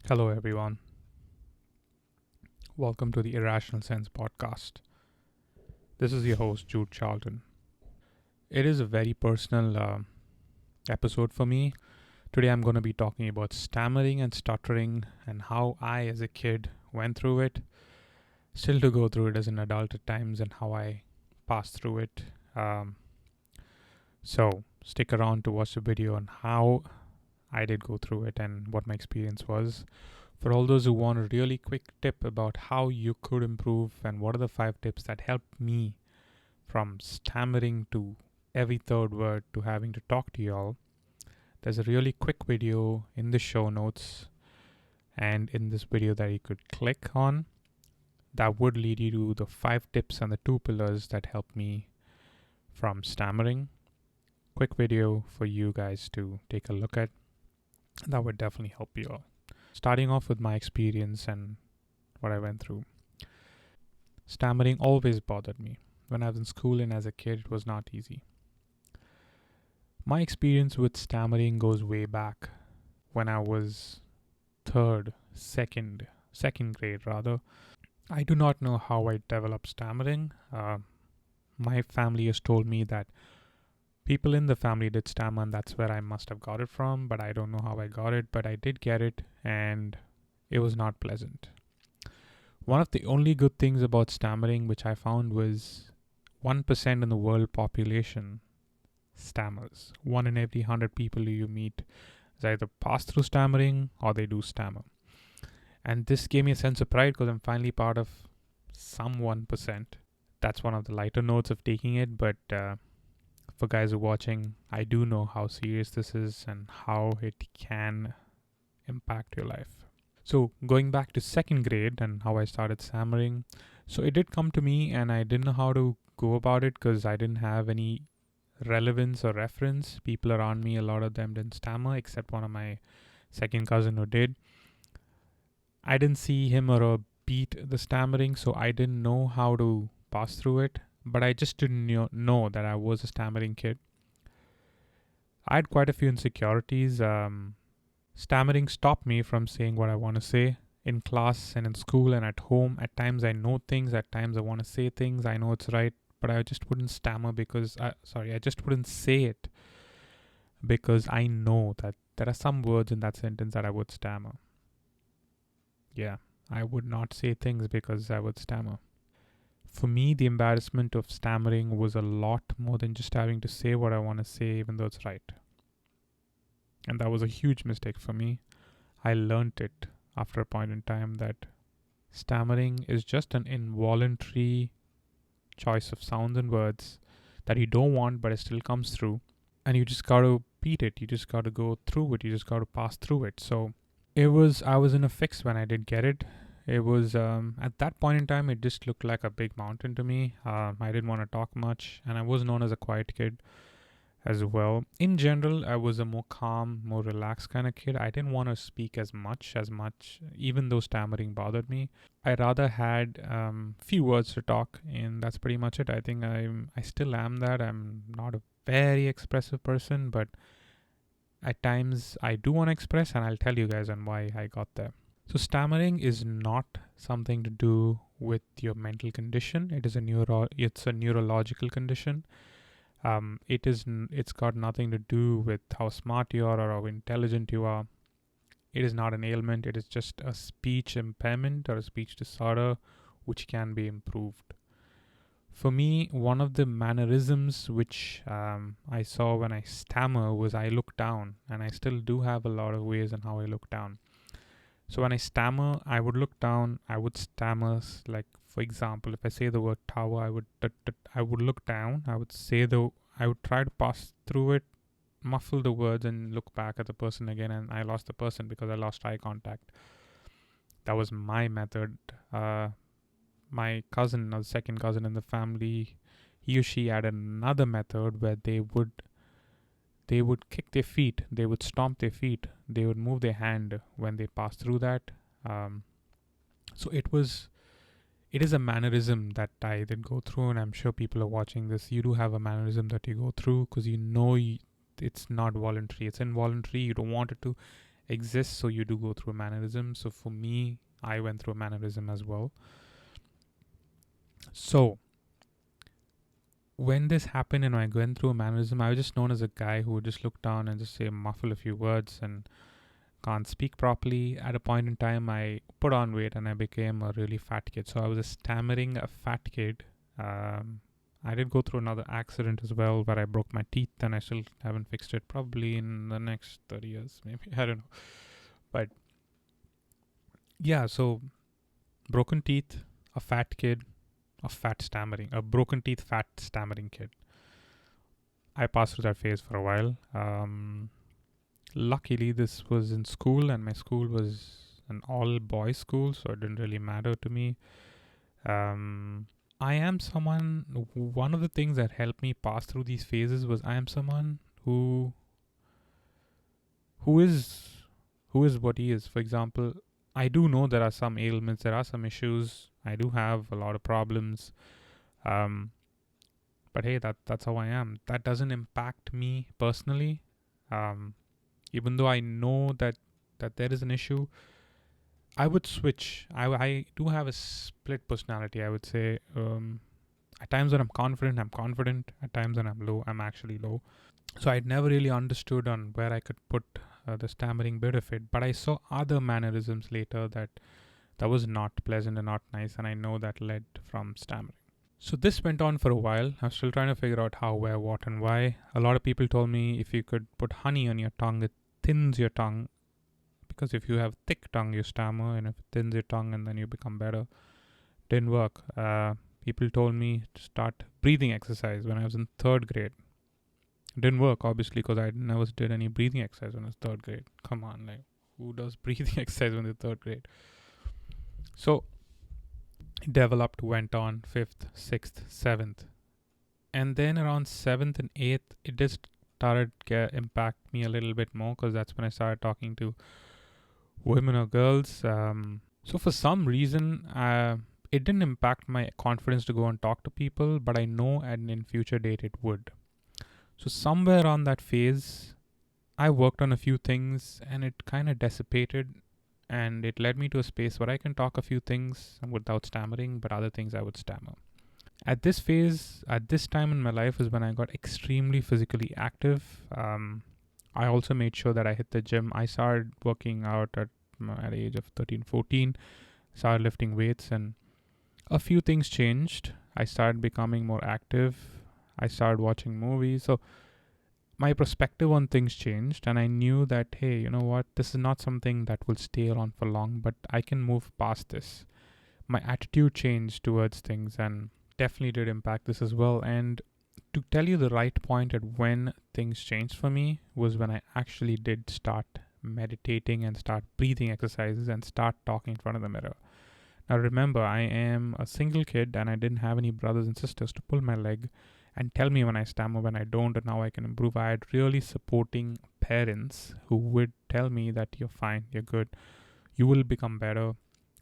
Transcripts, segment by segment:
Hello, everyone. Welcome to the Irrational Sense podcast. This is your host, Jude Charlton. It is a very personal episode for me. Today, I'm going to be talking about stammering and stuttering and how I, as a kid, went through it, still to go through it as an adult at times, and how I passed through it. So, stick around to watch the video on how I did go through it and what my experience was. For all those who want a really quick tip about how you could improve and what are the 5 tips that helped me from stammering to every third word to having to talk to y'all, there's a really quick video in the show notes and in this video that you could click on that would lead you to the 5 tips and the 2 pillars that helped me from stammering. Quick video for you guys to take a look at. That would definitely help you all. Starting off with my experience and what I went through. Stammering always bothered me. When I was in school and as a kid, it was not easy. My experience with stammering goes way back when I was second grade rather. I do not know how I developed stammering. My family has told me that people in the family did stammer and that's where I must have got it from, but I don't know how I got it, but I did get it and it was not pleasant. One of the only good things about stammering which I found was 1% in the world population stammers. 1 in every 100 people you meet is either pass through stammering or they do stammer. And this gave me a sense of pride because I'm finally part of some 1%. That's one of the lighter notes of taking it, but for guys who are watching, I do know how serious this is and how it can impact your life. So going back to second grade and how I started stammering. So it did come to me and I didn't know how to go about it because I didn't have any relevance or reference. People around me, a lot of them didn't stammer except one of my second cousin who did. I didn't see him or her beat the stammering, so I didn't know how to pass through it. But I just didn't know that I was a stammering kid. I had quite a few insecurities. Stammering stopped me from saying what I want to say in class and in school and at home. At times I know things, at times I want to say things, I know it's right, but I just wouldn't stammer I just wouldn't say it because I know that there are some words in that sentence that I would stammer. Yeah, I would not say things because I would stammer. For me, the embarrassment of stammering was a lot more than just having to say what I want to say, even though it's right. And that was a huge mistake for me. I learnt it after a point in time that stammering is just an involuntary choice of sounds and words that you don't want, but it still comes through. And you just got to beat it. You just got to go through it. You just got to pass through it. So I was in a fix when I did get it. It was, at that point in time, it just looked like a big mountain to me. I didn't want to talk much, and I was known as a quiet kid as well. In general, I was a more calm, more relaxed kind of kid. I didn't want to speak as much, even though stammering bothered me. I rather had few words to talk, and that's pretty much it. I think I still am that. I'm not a very expressive person, but at times I do want to express, and I'll tell you guys on why I got there. So stammering is not something to do with your mental condition. It's a neurological condition. It's got nothing to do with how smart you are or how intelligent you are. It is not an ailment. It is just a speech impairment or a speech disorder which can be improved. For me, one of the mannerisms which I saw when I stammer was I look down, and I still do have a lot of ways on how I look down. So when I stammer, I would look down. I would stammer, like for example, if I say the word tower, I would look down. I would try to pass through it, muffle the words, and look back at the person again. And I lost the person because I lost eye contact. That was my method. My cousin, or the second cousin in the family, he or she had another method where they would kick their feet, they would stomp their feet, they would move their hand when they pass through that. So it is a mannerism that I did go through, and I'm sure people are watching this. You do have a mannerism that you go through because it's not voluntary, it's involuntary. You don't want it to, exists, so you do go through a mannerism. So for me, I went through a mannerism as well. So when this happened and I went through a mannerism, I was just known as a guy who would just look down and just say muffle a few words and can't speak properly. At a point in time, I put on weight and I became a really fat kid. So I was a stammering, a fat kid. I did go through another accident as well where I broke my teeth and I still haven't fixed it. Probably in the next 30 years, maybe. I don't know. But yeah, so broken teeth, a fat kid, a broken teeth, fat stammering kid. I passed through that phase for a while. Luckily, this was in school, and my school was an all boys school, so it didn't really matter to me. I am someone, one of the things that helped me pass through these phases was I am someone who is what he is. For example, I do know there are some ailments, there are some issues. I do have a lot of problems. But hey, that's how I am. That doesn't impact me personally. Even though I know that there is an issue, I would switch. I do have a split personality, I would say. At times when I'm confident, I'm confident. At times when I'm low, I'm actually low. So I'd never really understood on where I could put the stammering bit of it. But I saw other mannerisms later that was not pleasant and not nice, and I know that led from stammering. So this went on for a while. I'm still trying to figure out how, where, what, and why. A lot of people told me if you could put honey on your tongue, it thins your tongue. Because if you have thick tongue, you stammer, and if it thins your tongue, and then you become better. Didn't work. People told me to start breathing exercise when I was in 3rd grade. Didn't work, obviously, because I never did any breathing exercise when I was 3rd grade. Come on, like, who does breathing exercise when they're 3rd grade? So, it developed, went on 5th, 6th, 7th. And then around 7th and 8th, it just started to impact me a little bit more, because that's when I started talking to women or girls. So for some reason, it didn't impact my confidence to go and talk to people, but I know and in future date it would. So somewhere on that phase, I worked on a few things and it kind of dissipated, and it led me to a space where I can talk a few things without stammering, but other things I would stammer. At this phase, at this time in my life is when I got extremely physically active. I also made sure that I hit the gym. I started working out at the age of 13, 14, started lifting weights, and a few things changed. I started becoming more active. I started watching movies. So my perspective on things changed, and I knew that, hey, you know what? This is not something that will stay around for long, but I can move past this. My attitude changed towards things and definitely did impact this as well. And to tell you the right point at when things changed for me was when I actually did start meditating and start breathing exercises and start talking in front of the mirror. Now remember, I am a single kid and I didn't have any brothers and sisters to pull my leg and tell me when I stammer, when I don't, and how I can improve. I had really supporting parents who would tell me that you're fine, you're good, you will become better.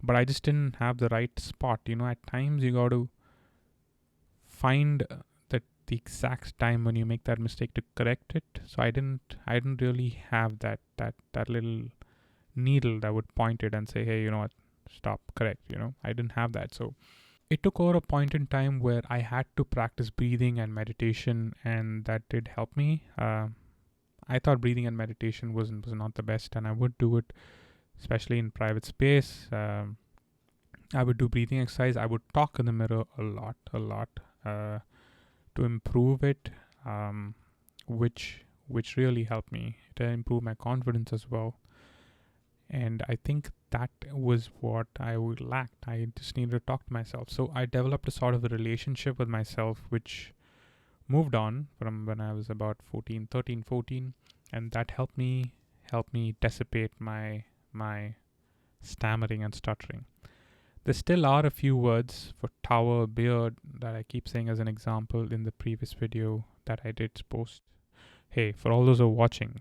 But I just didn't have the right spot. At times you got to find the exact time when you make that mistake to correct it. So I didn't really have that little needle that would point it and say, hey, you know what, stop, correct. I didn't have that. So it took over a point in time where I had to practice breathing and meditation, and that did help me. I thought breathing and meditation was not the best, and I would do it, especially in private space. I would do breathing exercise. I would talk in the mirror a lot. To improve it, which really helped me to improve my confidence as well. And I think that was what I lacked. I just needed to talk to myself. So I developed a sort of a relationship with myself, which moved on from when I was about 13, 14, and that helped me dissipate my stammering and stuttering. There still are a few words for tower, beard that I keep saying as an example in the previous video that I did post. Hey, for all those who are watching,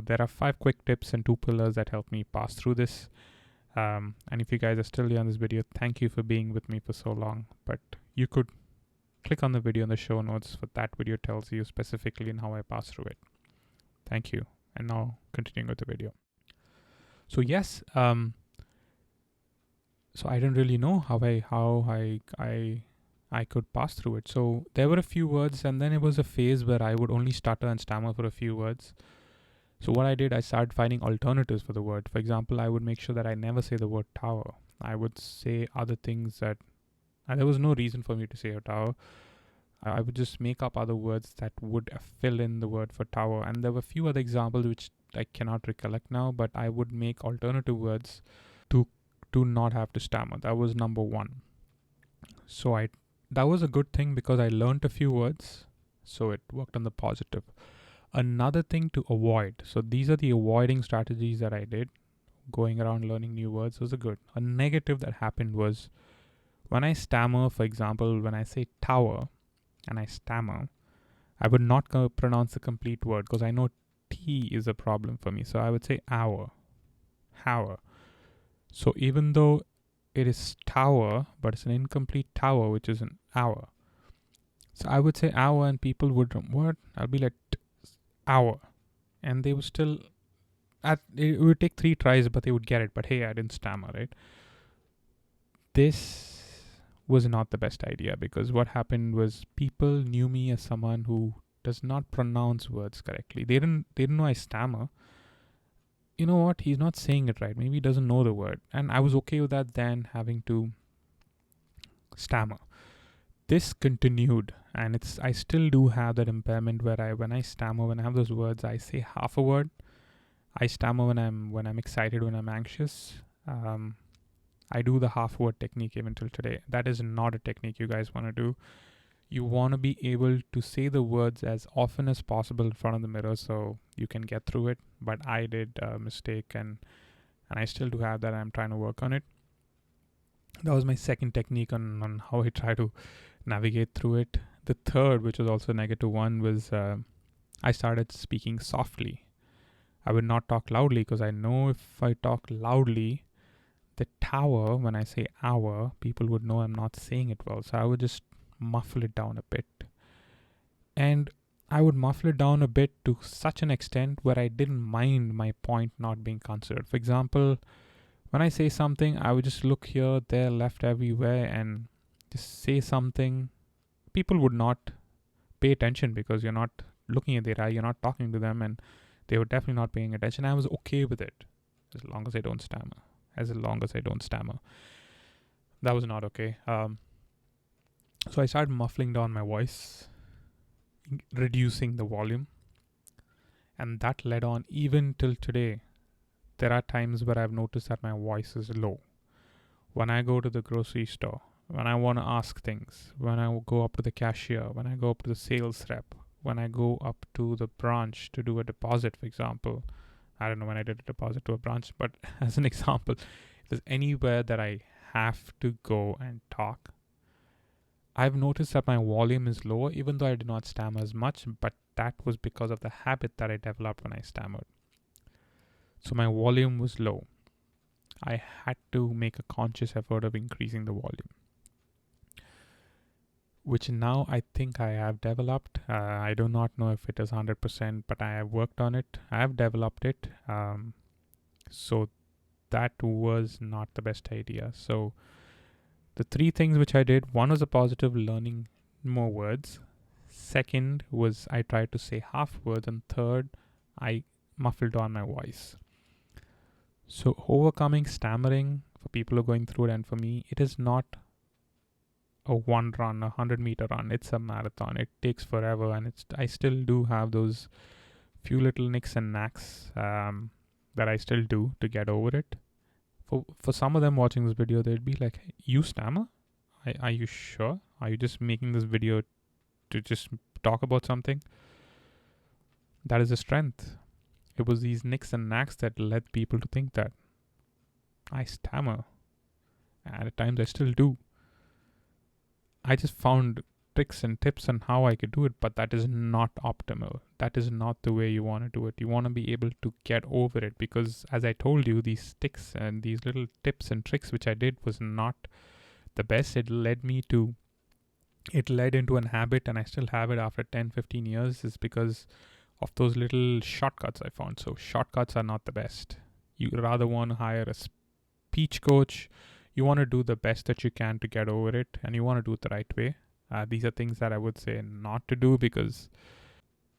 there are 5 quick tips and 2 pillars that help me pass through this. And if you guys are still here on this video, thank you for being with me for so long. But you could click on the video in the show notes for that video tells you specifically in how I pass through it. Thank you. And now continuing with the video. So yes, so I didn't really know how I could pass through it. So there were a few words, and then it was a phase where I would only stutter and stammer for a few words. So what I did, I started finding alternatives for the word. For example, I would make sure that I never say the word tower. I would say other things that, and there was no reason for me to say a tower. I would just make up other words that would fill in the word for tower. And there were a few other examples which I cannot recollect now, but I would make alternative words to not have to stammer. That was number one. So that was a good thing because I learned a few words, so it worked on the positive. Another thing to avoid. So these are the avoiding strategies that I did. Going around learning new words was a good. A negative that happened was when I stammer, for example, when I say tower and I stammer, I would not pronounce the complete word because I know T is a problem for me. So I would say hour. So even though it is tower, but it's an incomplete tower, which is an hour. So I would say hour, and people would, what? I'll be like, hour. And they would still, it would take 3 tries, but they would get it. But hey, I didn't stammer, right? This was not the best idea because what happened was people knew me as someone who does not pronounce words correctly. They didn't know I stammer. You know what? He's not saying it right. Maybe he doesn't know the word. And I was okay with that than having to stammer. This continued, and I still do have that impairment where when I stammer, when I have those words, I say half a word. I stammer when I'm excited, when I'm anxious. I do the half word technique even till today. That is not a technique you guys want to do. You want to be able to say the words as often as possible in front of the mirror so you can get through it. But I did a mistake, and I still do have that. I'm trying to work on it. That was my second technique on how I try to navigate through it. The third, which was also a negative one, was I started speaking softly. I would not talk loudly because I know if I talk loudly, the tower, when I say hour, people would know I'm not saying it well. So I would just muffle it down a bit. And I would muffle it down a bit to such an extent where I didn't mind my point not being considered. For example, when I say something, I would just look here, there, left, everywhere, and just say something. People would not pay attention because you're not looking at their eye, you're not talking to them, and they were definitely not paying attention. I was okay with it as long as I don't stammer. That was not okay. So I started muffling down my voice, reducing the volume, and that led on even till today. There are times where I've noticed that my voice is low. When I go to the grocery store, when I want to ask things, when I go up to the cashier, when I go up to the sales rep, when I go up to the branch to do a deposit, for example. I don't know when I did a deposit to a branch, but as an example, if there's anywhere that I have to go and talk, I've noticed that my volume is lower, even though I do not stammer as much, but that was because of the habit that I developed when I stammered. So my volume was low. I had to make a conscious effort of increasing the volume, which now I think I have developed. I do not know if it is 100%, but I have worked on it. I have developed it. So that was not the best idea. So the 3 things which I did, one was a positive, learning more words. Second was I tried to say half words. And third, I muffled down my voice. So overcoming stammering, for people who are going through it, and for me, it is not a 100-meter run. It's a marathon. It takes forever, and I still do have those few little nicks and knacks that I still do to get over it. For some of them watching this video, they'd be like, "You stammer? Are you sure? Are you just making this video to just talk about something?" That is a strength. It was these nicks and knacks that led people to think that I stammer, and at times I still do. I just found tricks and tips on how I could do it, but that is not optimal. That is not the way you want to do it. You want to be able to get over it because, as I told you, these tricks and these little tips and tricks which I did was not the best. It led into an habit, and I still have it after 10-15 years, is because of those little shortcuts I found. So shortcuts are not the best. You rather want to hire a speech coach. You want to do the best that you can to get over it, and you want to do it the right way. These are things that I would say not to do, because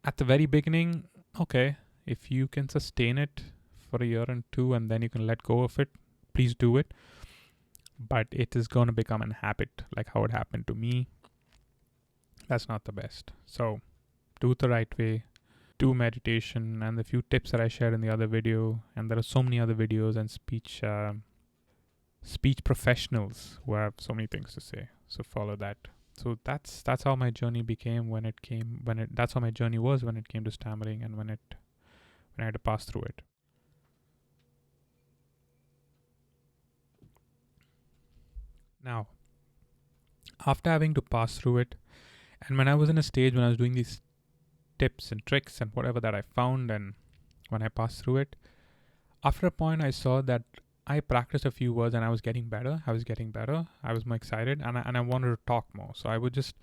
at the very beginning, okay, if you can sustain it for a year and two and then you can let go of it, please do it. But it is going to become a habit, like how it happened to me. That's not the best. So do it the right way. Do meditation and the few tips that I shared in the other video. And there are so many other videos and speech professionals who have so many things to say. So follow that. So that's how my journey became that's how my journey was when it came to stammering, and when I had to pass through it. Now, after having to pass through it, and when I was in a stage when I was doing these tips and tricks and whatever that I found, and when I passed through it, after a point I saw that I practiced a few words and I was getting better. I was more excited, and I wanted to talk more. So I would just,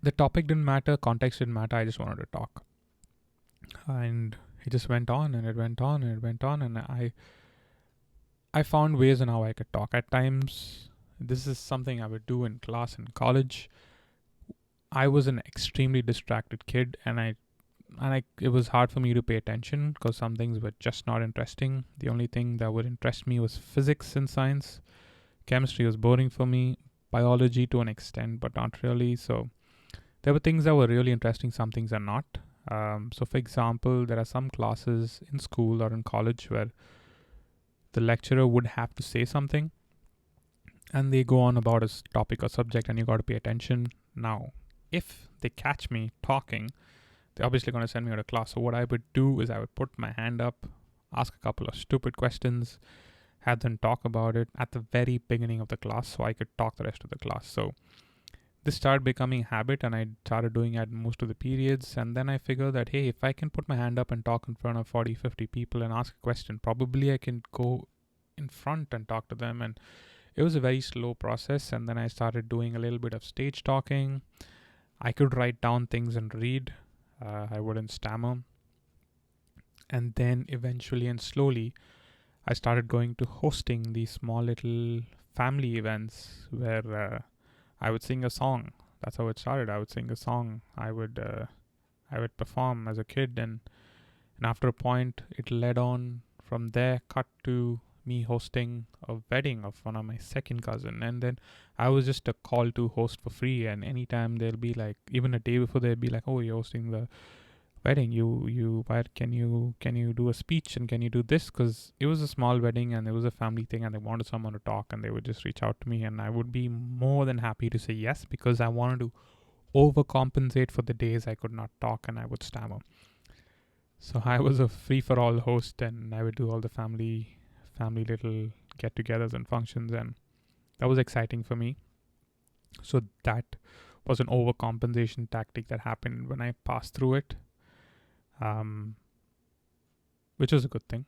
the topic didn't matter, context didn't matter, I just wanted to talk. And it just went on and it went on and it went on, and I found ways on how I could talk. At times, this is something I would do in class in college. I was an extremely distracted kid, and it was hard for me to pay attention because some things were just not interesting. The only thing that would interest me was physics and science. Chemistry was boring for me. Biology to an extent, but not really. So there were things that were really interesting. Some things are not. So for example, there are some classes in school or in college where the lecturer would have to say something and they go on about a topic or subject, and you got to pay attention. Now, if they catch me talking, they're obviously going to send me out of class. So what I would do is I would put my hand up, ask a couple of stupid questions, have them talk about it at the very beginning of the class so I could talk the rest of the class. So this started becoming a habit, and I started doing it at most of the periods. And then I figured that, hey, if I can put my hand up and talk in front of 40, 50 people and ask a question, probably I can go in front and talk to them. And it was a very slow process. And then I started doing a little bit of stage talking. I could write down things and read. I wouldn't stammer. And then eventually and slowly, I started going to hosting these small little family events where I would sing a song. That's how it started. I would sing a song. I would perform as a kid, and after a point, it led on from there, cut to me hosting a wedding of one of my second cousin, and then I was just a call to host for free. And anytime they'll be like, even a day before, they'll be like, "Oh, you're hosting the wedding. Why can you do a speech, and can you do this?" Because it was a small wedding and it was a family thing, and they wanted someone to talk, and they would just reach out to me, and I would be more than happy to say yes, because I wanted to overcompensate for the days I could not talk and I would stammer. So I was a free-for-all host, and I would do all the family little get-togethers and functions, and that was exciting for me. So that was an overcompensation tactic that happened when I passed through it, which was a good thing.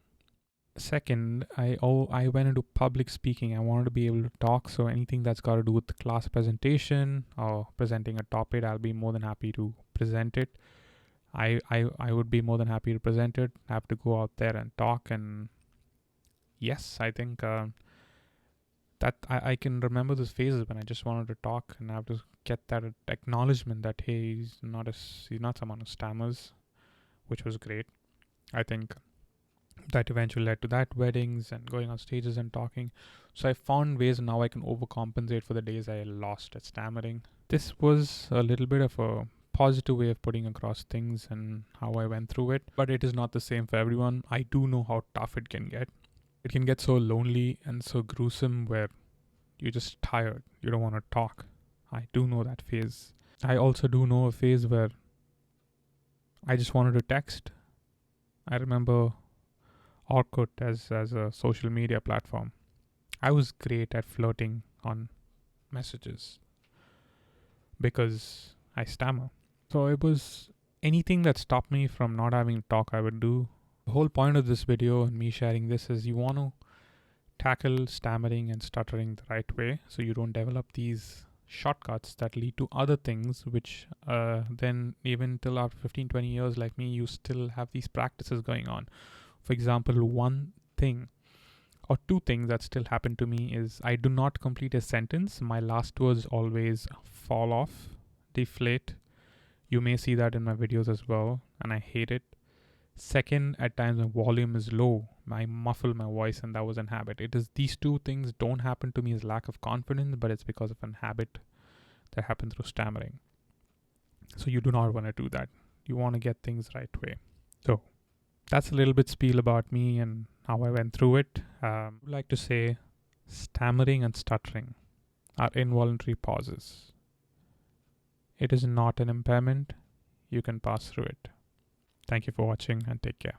Second, I went into public speaking. I wanted to be able to talk, so anything that's got to do with the class presentation or presenting a topic, I'll be more than happy to present it. I would be more than happy to present it. I have to go out there and talk, and yes, I think that I can remember those phases when I just wanted to talk, and I have to get that acknowledgement that, hey, he's not someone who stammers, which was great. I think that eventually led to that, weddings and going on stages and talking. So I found ways now I can overcompensate for the days I lost at stammering. This was a little bit of a positive way of putting across things and how I went through it, but it is not the same for everyone. I do know how tough it can get. It can get so lonely and so gruesome where you're just tired. You don't want to talk. I do know that phase. I also do know a phase where I just wanted to text. I remember Orkut as a social media platform. I was great at flirting on messages because I stammer. So it was anything that stopped me from not having to talk, I would do. The whole point of this video and me sharing this is you want to tackle stammering and stuttering the right way, so you don't develop these shortcuts that lead to other things, which then even till after 15-20 years like me, you still have these practices going on For example, one thing or two things that still happen to me is I do not complete a sentence. My last words always fall off, deflate. You may see that in my videos as well, and I hate it. Second, at times my volume is low. I muffle my voice, and that was an habit. It is these two things don't happen to me as lack of confidence, but it's because of an habit that happened through stammering. So you do not want to do that. You want to get things right way. So that's a little bit spiel about me and how I went through it. I would like to say stammering and stuttering are involuntary pauses. It is not an impairment. You can pass through it. Thank you for watching and take care.